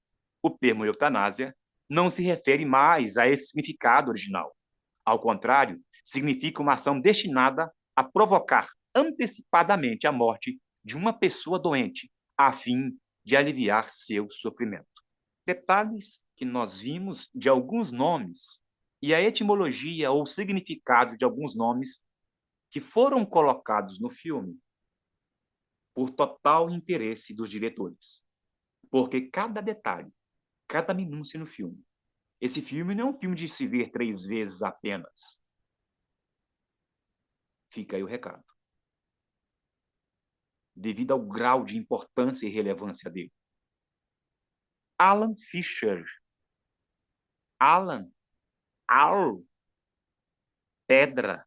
o termo eutanásia não se refere mais a esse significado original. Ao contrário, significa uma ação destinada a provocar antecipadamente a morte de uma pessoa doente, a fim de aliviar seu sofrimento. Detalhes que nós vimos de alguns nomes e a etimologia ou significado de alguns nomes que foram colocados no filme por total interesse dos diretores. Porque cada detalhe, cada minúcia no filme. Esse filme não é um filme de se ver 3 vezes apenas. Fica aí o recado. Devido ao grau de importância e relevância dele. Alan Fisher. Alan. Al. Pedra.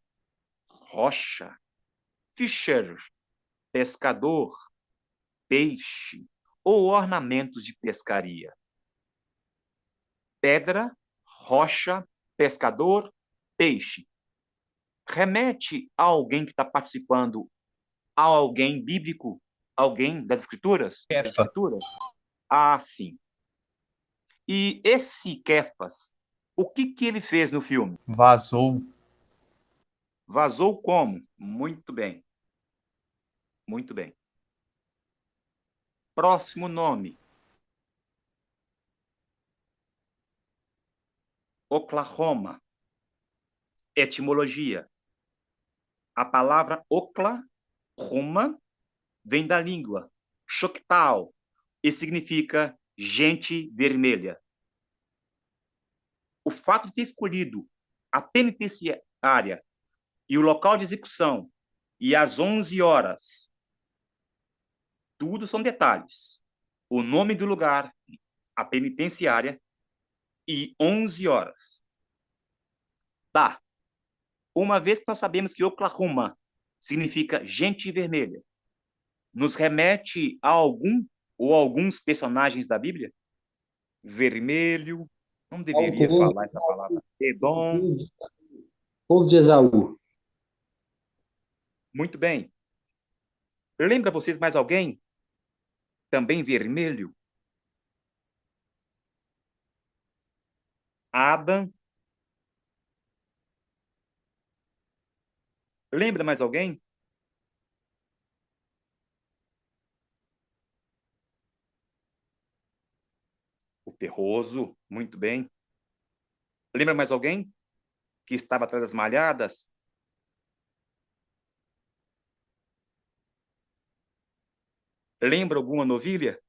Rocha. Fisher. Pescador. Peixe. Ou ornamentos de pescaria. Pedra, rocha, pescador, peixe. Remete a alguém que está participando, a alguém bíblico, alguém das Escrituras? Das Kefa. Escrituras? Ah, sim. E esse Kefas, o que ele fez no filme? Vazou. Vazou como? Muito bem. Muito bem. Próximo nome. Oklahoma. Etimologia. A palavra Oklahoma vem da língua Choctaw e significa gente vermelha. O fato de ter escolhido a penitenciária e o local de execução e às 11 horas, tudo são detalhes. O nome do lugar, a penitenciária e 11 horas. Tá. Uma vez que nós sabemos que Oklahoma significa gente vermelha, nos remete a algum ou alguns personagens da Bíblia? Vermelho, não deveria falar essa palavra. Edom. Povo de Esaú. Muito bem. Lembra vocês mais alguém? Também vermelho? Adam. Lembra mais alguém? O terroso, muito bem. Lembra mais alguém que estava atrás das malhadas? Lembra alguma novilha?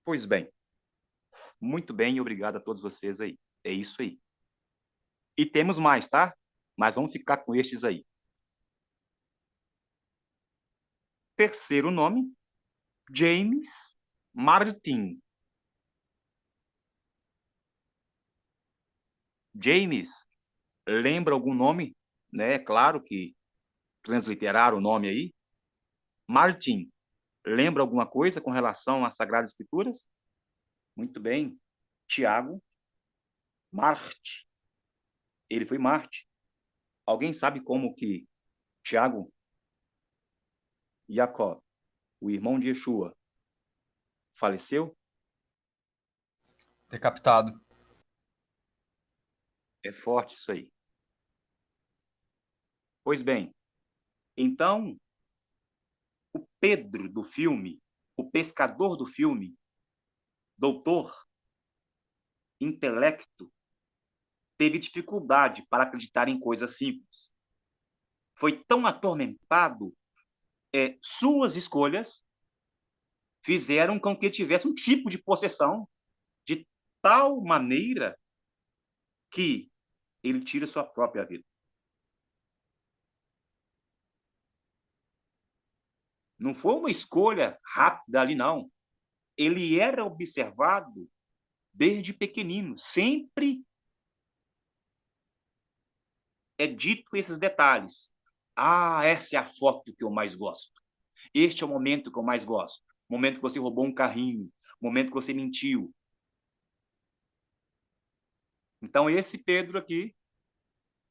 Pois bem. Muito bem, obrigado a todos vocês aí. É isso aí. E temos mais, tá? Mas vamos ficar com estes aí. Terceiro nome, James Martin. James, lembra algum nome? Né? Claro que transliteraram o nome aí. Martin, lembra alguma coisa com relação às Sagradas Escrituras? Muito bem. Tiago, Marte. Ele foi Marte. Alguém sabe como que Tiago, Jacó, o irmão de Yeshua, faleceu? Decapitado. É forte isso aí. Pois bem, então, o Pedro do filme, o pescador do filme, doutor, intelecto, teve dificuldade para acreditar em coisas simples. Foi tão atormentado, suas escolhas fizeram com que tivesse um tipo de possessão de tal maneira que ele tira sua própria vida. Não foi uma escolha rápida ali, não. Ele era observado desde pequenino. Sempre é dito esses detalhes. Ah, essa é a foto que eu mais gosto. Este é o momento que eu mais gosto. O momento que você roubou um carrinho. O momento que você mentiu. Então, esse Pedro aqui,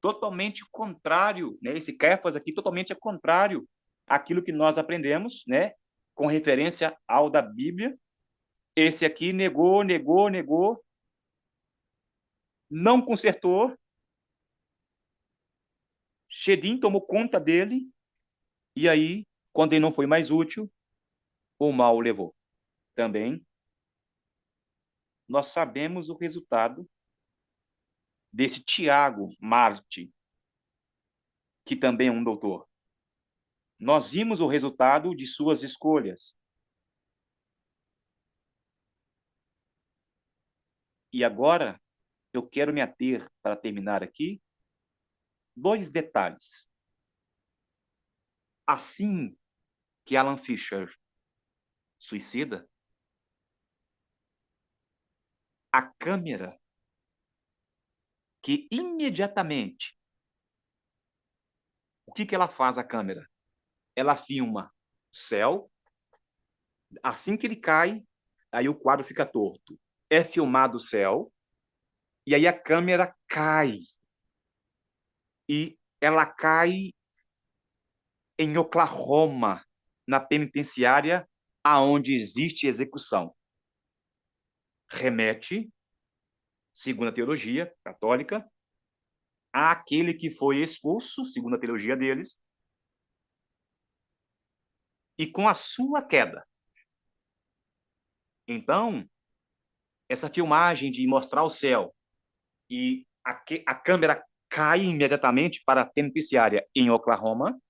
totalmente contrário, né? Esse Cefas aqui, totalmente contrário àquilo que nós aprendemos, né? Com referência ao da Bíblia. Esse aqui negou, negou, negou. Não consertou. Shedim tomou conta dele. E aí, quando ele não foi mais útil, o mal o levou. Também, nós sabemos o resultado desse Tiago Marte, que também é um doutor. Nós vimos o resultado de suas escolhas. E agora, eu quero me ater, para terminar aqui, 2 detalhes. Assim que Alan Fisher suicida, a câmera que imediatamente, o que ela faz, a câmera? Ela filma o céu, assim que ele cai, aí o quadro fica torto. É filmado o céu, e aí a câmera cai. E ela cai em Oklahoma, na penitenciária, aonde existe execução. Remete, segundo a teologia católica, àquele que foi expulso, segundo a teologia deles, e com a sua queda. Então, essa filmagem de mostrar o céu e a câmera cai imediatamente para a penitenciária em Oklahoma,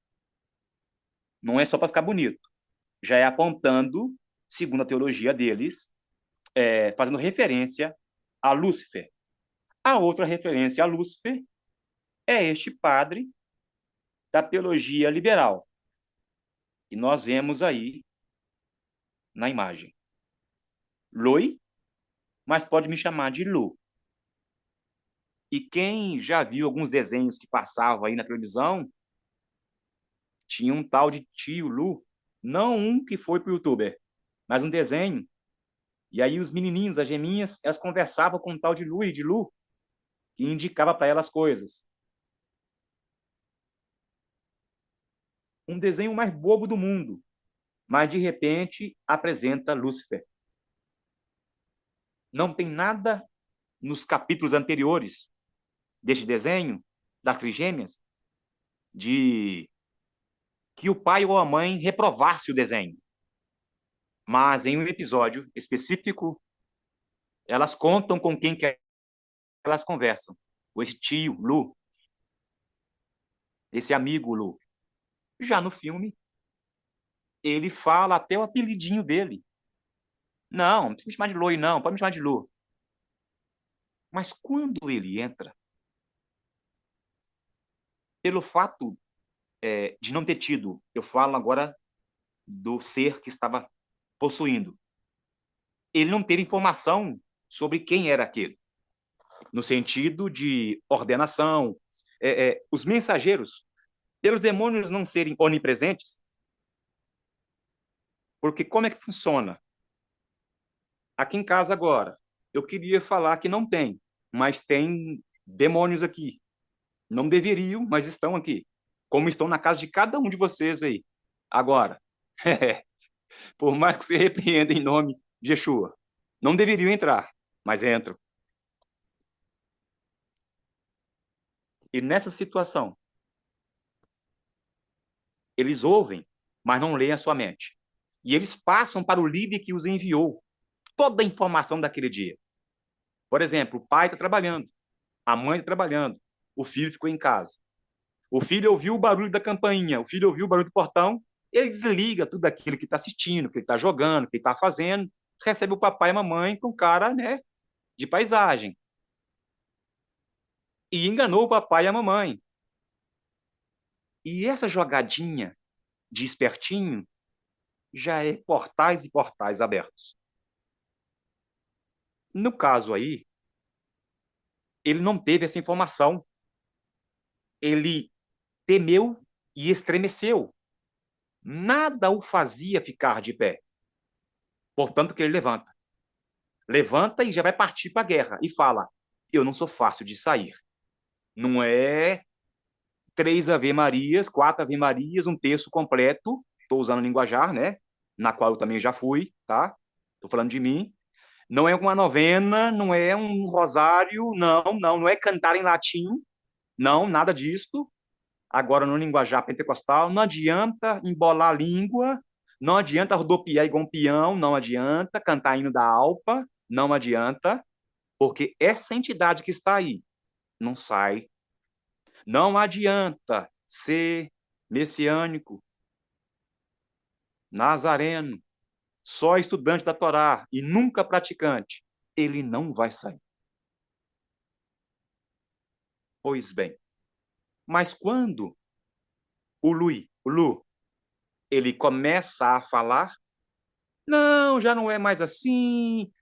não é só para ficar bonito, já é apontando, segundo a teologia deles, fazendo referência a Lúcifer. A outra referência a Lúcifer é este padre da teologia liberal, que nós vemos aí na imagem. Loi, mas pode me chamar de Lu. E quem já viu alguns desenhos que passavam aí na televisão, tinha um tal de tio Lu, não um que foi pro youtuber, mas um desenho. E aí os menininhos, as geminhas, elas conversavam com um tal de Lu e de Lu, que indicava para elas coisas. Um desenho mais bobo do mundo, mas de repente apresenta Lúcifer. Não tem nada nos capítulos anteriores deste desenho, das trigêmeas, de que o pai ou a mãe reprovasse o desenho. Mas em um episódio específico, elas contam com quem que elas conversam. Com esse tio, Lu. Esse amigo, Lu. Já no filme, ele fala até o apelidinho dele. Não precisa me chamar de Loi, não. Pode me chamar de Lu. Mas quando ele entra, pelo fato de não ter tido, eu falo agora do ser que estava possuindo, ele não ter informação sobre quem era aquele, no sentido de ordenação. Os mensageiros, pelos demônios não serem onipresentes, porque como é que funciona? Aqui em casa agora, eu queria falar que não tem, mas tem demônios aqui. Não deveriam, mas estão aqui. Como estão na casa de cada um de vocês aí. Agora, por mais que você repreenda em nome de Yeshua, não deveriam entrar, mas entram. E nessa situação, eles ouvem, mas não leem a sua mente. E eles passam para o líder que os enviou toda a informação daquele dia. Por exemplo, o pai está trabalhando, a mãe está trabalhando, o filho ficou em casa. O filho ouviu o barulho da campainha, o filho ouviu o barulho do portão, ele desliga tudo aquilo que está assistindo, que ele está jogando, que ele está fazendo, recebe o papai e a mamãe com cara, né, de paisagem. E enganou o papai e a mamãe. E essa jogadinha de espertinho já é portais e portais abertos. No caso aí, ele não teve essa informação. Ele temeu e estremeceu. Nada o fazia ficar de pé. Portanto, que ele levanta. Levanta e já vai partir para a guerra. E fala, eu não sou fácil de sair. Não é 3 Ave-Marias, 4 Ave-Marias, um terço completo. Estou usando linguajar, né? Na qual eu também já fui, tá? Estou falando de mim. Não é uma novena, não é um rosário, não é cantar em latim, não, nada disso. Agora, no linguajar pentecostal, não adianta embolar a língua, não adianta rodopiar igual um peão, não adianta cantar hino da alpa, não adianta, porque essa entidade que está aí não sai. Não adianta ser messiânico, nazareno, só estudante da Torá e nunca praticante. Ele não vai sair. Pois bem, mas quando o Lu, ele começa a falar, não, já não é mais assim,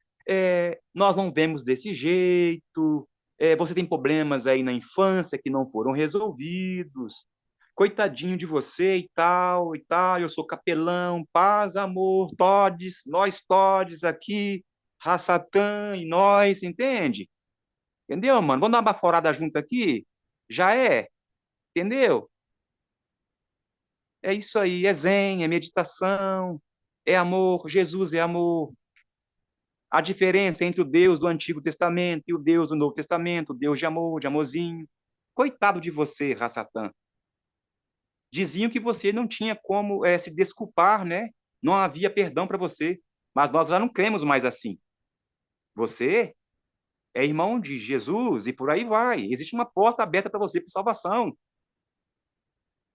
nós não vemos desse jeito, você tem problemas aí na infância que não foram resolvidos, coitadinho de você e tal, eu sou capelão, paz, amor, todes, nós todes aqui, Rassatã e nós, entende? Entendeu, mano? Vamos dar uma baforada junto aqui? Já é, entendeu? É isso aí, é zen, é meditação, é amor, Jesus é amor. A diferença entre o Deus do Antigo Testamento e o Deus do Novo Testamento, o Deus de amor, de amorzinho. Coitado de você, Rassatã. Diziam que você não tinha como se desculpar, né? Não havia perdão para você. Mas nós já não cremos mais assim. Você é irmão de Jesus e por aí vai. Existe uma porta aberta para você para salvação.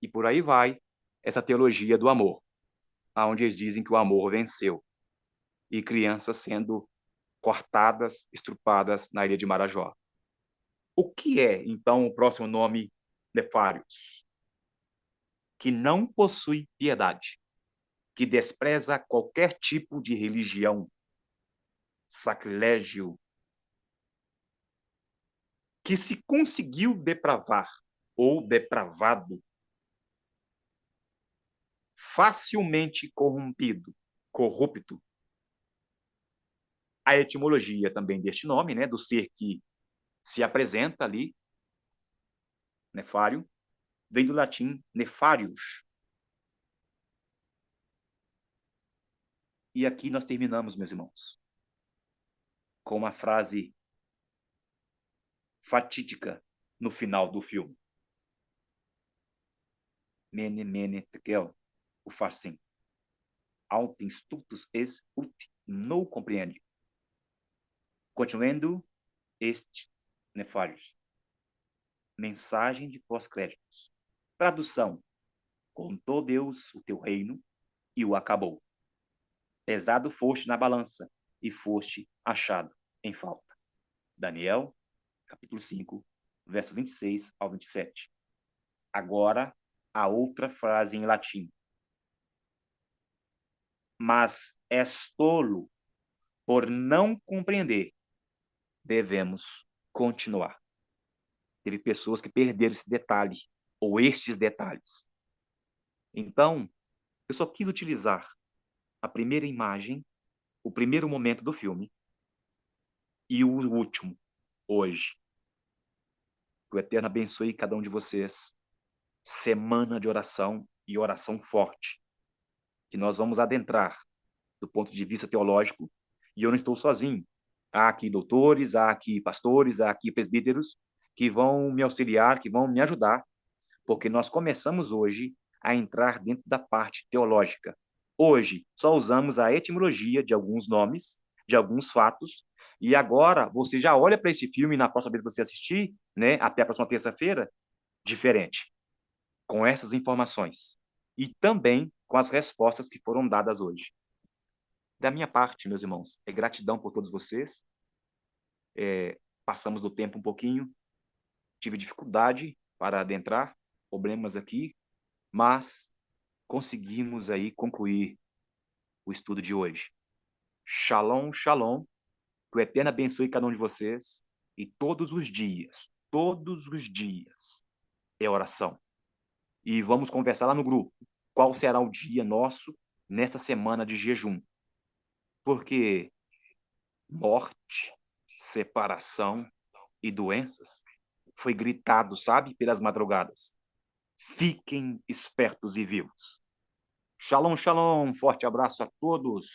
E por aí vai essa teologia do amor, aonde eles dizem que o amor venceu. E crianças sendo cortadas, estrupadas na ilha de Marajó. O que é, então, o próximo nome Nefários? Que não possui piedade, que despreza qualquer tipo de religião, sacrilégio, que se conseguiu depravar ou depravado, facilmente corrompido, corrupto. A etimologia também deste nome, né, do ser que se apresenta ali, nefário, vem do latim nefarius. E aqui nós terminamos, meus irmãos, com uma frase fatídica no final do filme. Mene, mene, tekel, o facim. Autem stultus es ut não compreende. Continuando este nefários. Mensagem de pós-créditos. Tradução. Contou Deus o teu reino e o acabou. Pesado foste na balança e foste achado em falta. Daniel, capítulo 5, verso 26 ao 27. Agora, a outra frase em latim. Mas és tolo por não compreender. Devemos continuar. Teve pessoas que perderam esse detalhe, ou estes detalhes. Então, eu só quis utilizar a primeira imagem, o primeiro momento do filme, e o último, hoje. Que o Eterno abençoe cada um de vocês. Semana de oração e oração forte. Que nós vamos adentrar do ponto de vista teológico, e eu não estou sozinho. Há aqui doutores, há aqui pastores, há aqui presbíteros que vão me auxiliar, que vão me ajudar, porque nós começamos hoje a entrar dentro da parte teológica. Hoje, só usamos a etimologia de alguns nomes, de alguns fatos, e agora você já olha para esse filme na próxima vez que você assistir, né, até a próxima terça-feira, diferente, com essas informações. E também com as respostas que foram dadas hoje. Da minha parte, meus irmãos, é gratidão por todos vocês. Passamos do tempo um pouquinho, tive dificuldade para adentrar, problemas aqui, mas conseguimos aí concluir o estudo de hoje. Shalom, shalom, que o Eterno abençoe cada um de vocês, e todos os dias é oração. E vamos conversar lá no grupo, qual será o dia nosso nessa semana de jejum. Porque morte, separação e doenças foi gritado, sabe, pelas madrugadas. Fiquem espertos e vivos. Shalom, shalom. Forte abraço a todos.